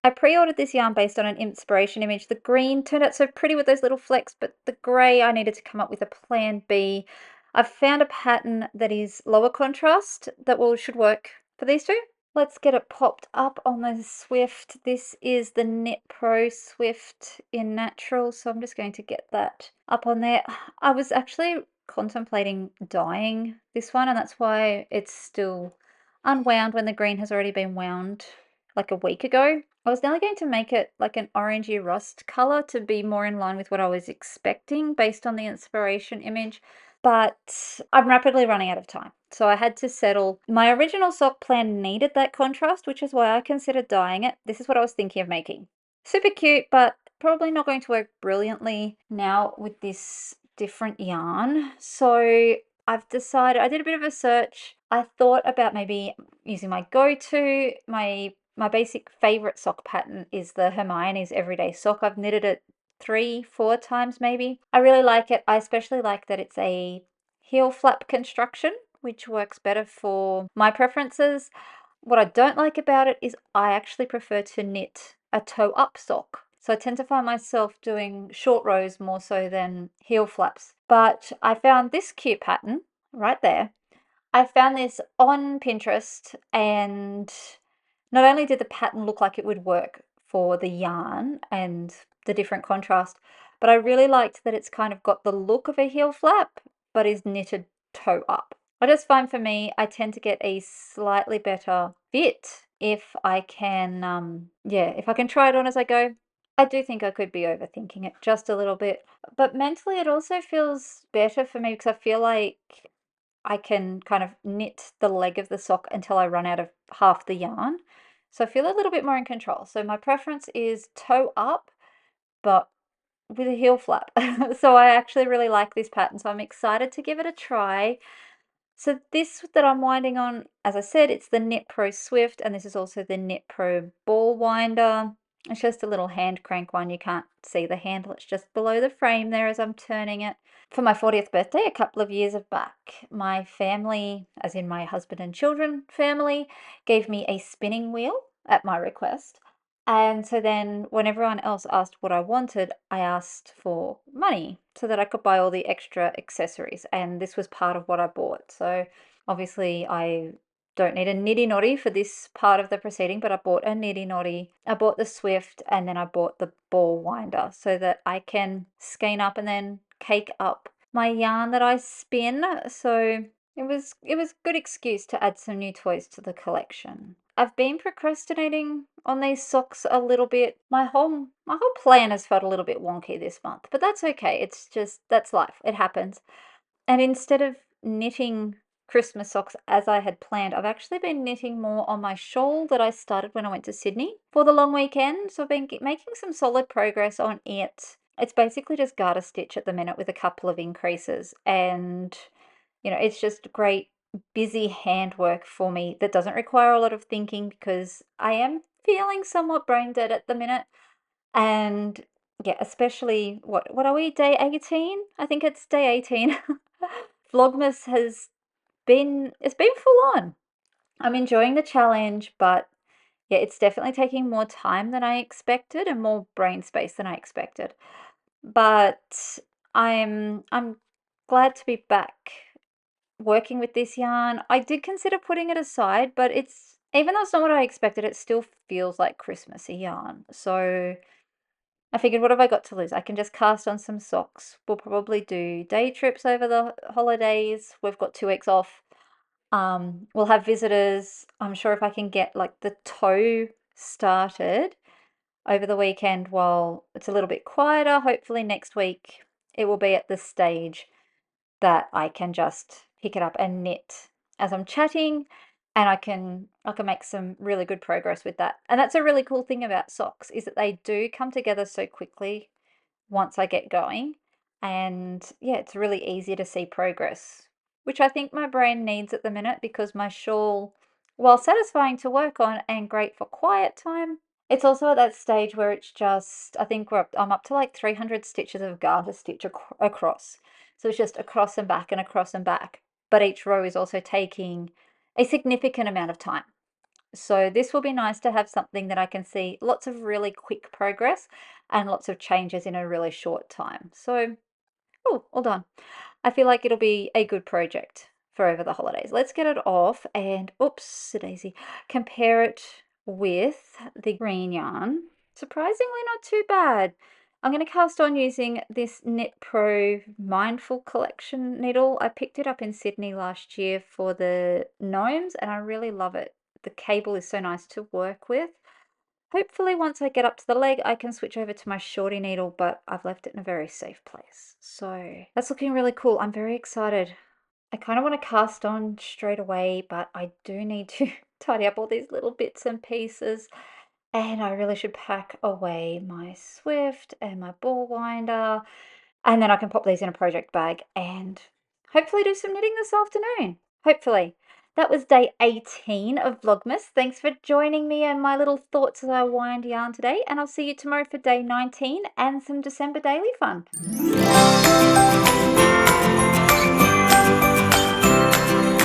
I pre-ordered this yarn based on an inspiration image. The green turned out so pretty with those little flecks, but the gray, I needed to come up with a plan B. I've found a pattern that is lower contrast that should work for these two. Let's get it popped up on the Swift. This is the Knit Pro Swift in natural, so I'm just going to get that up on there. I was actually contemplating dyeing this one, and that's why it's still unwound when the green has already been wound like a week ago. I was nearly going to make it like an orangey rust color to be more in line with what I was expecting based on the inspiration image, but I'm rapidly running out of time. So I had to settle. My original sock plan needed that contrast, which is why I considered dyeing it. This is what I was thinking of making. Super cute, but probably not going to work brilliantly now with this different yarn. So I've decided, I did a bit of a search. I thought about maybe using my go-to, my basic favorite sock pattern is the Hermione's Everyday Sock. I've knitted it 3-4 times maybe. I really like it. I especially like that it's a heel flap construction, which works better for my preferences. What I don't like about it is I actually prefer to knit a toe up sock. So I tend to find myself doing short rows more so than heel flaps. But I found this cute pattern right there. I found this on Pinterest, and not only did the pattern look like it would work for the yarn and the different contrast, but I really liked that it's kind of got the look of a heel flap, but is knitted toe up. I just find for me, I tend to get a slightly better fit if I can, if I can try it on as I go. I do think I could be overthinking it just a little bit, but mentally it also feels better for me because I feel like I can kind of knit the leg of the sock until I run out of half the yarn. So I feel a little bit more in control. So my preference is toe up, but with a heel flap. So I actually really like this pattern. So I'm excited to give it a try. So this that I'm winding on, as I said, it's the Knit Pro Swift, and this is also the Knit Pro Ball Winder. It's just a little hand crank one. You can't see the handle. It's just below the frame there as I'm turning it. For my 40th birthday, a couple of years back, my family, as in my husband and children family, gave me a spinning wheel at my request. And so then when everyone else asked what I wanted, I asked for money so that I could buy all the extra accessories. And this was part of what I bought. So obviously I don't need a niddy noddy for this part of the proceeding, but I bought a niddy noddy. I bought the Swift, and then I bought the ball winder so that I can skein up and then cake up my yarn that I spin. So it was good excuse to add some new toys to the collection. I've been procrastinating on these socks a little bit. My whole plan has felt a little bit wonky this month, but that's okay. It's just that's life. It happens. And instead of knitting Christmas socks as I had planned, I've actually been knitting more on my shawl that I started when I went to Sydney for the long weekend. So I've been making some solid progress on it. It's basically just garter stitch at the minute with a couple of increases, and it's just great busy handwork for me that doesn't require a lot of thinking because I am feeling somewhat brain dead at the minute. And yeah, especially what are we, day 18? I think it's day 18. Vlogmas it's been full on. I'm enjoying the challenge, but yeah, it's definitely taking more time than I expected and more brain space than I expected. But I'm glad to be back working with this yarn. I did consider putting it aside, but it's even though it's not what I expected, it still feels like Christmassy yarn. So I figured, what have I got to lose? I can just cast on some socks. We'll probably do day trips over the holidays. We've got 2 weeks off. We'll have visitors. I'm sure if I can get like the toe started over the weekend while it's a little bit quieter, hopefully next week it will be at the stage that I can just pick it up and knit as I'm chatting, and I can make some really good progress with that. And that's a really cool thing about socks is that they do come together so quickly once I get going. And yeah, it's really easy to see progress, which I think my brain needs at the minute because my shawl, while satisfying to work on and great for quiet time, it's also at that stage where it's just, I think I'm up to like 300 stitches of garter stitch across. So it's just across and back and across and back. But each row is also taking a significant amount of time. So this will be nice to have something that I can see lots of really quick progress and lots of changes in a really short time. So, oh, all done. I feel like it'll be a good project for over the holidays. Let's get it off and, oops, daisy, compare it with the green yarn. Surprisingly not too bad. I'm going to cast on using this Knit Pro Mindful Collection needle. I picked it up in Sydney last year for the gnomes and I really love it. The cable is so nice to work with. Hopefully once I get up to the leg, I can switch over to my shorty needle, but I've left it in a very safe place. So that's looking really cool. I'm very excited. I kind of want to cast on straight away, but I do need to tidy up all these little bits and pieces. And I really should pack away my Swift and my ball winder. And then I can pop these in a project bag and hopefully do some knitting this afternoon. Hopefully. That was day 18 of Vlogmas. Thanks for joining me and my little thoughts as I wind yarn today. And I'll see you tomorrow for day 19 and some December daily fun.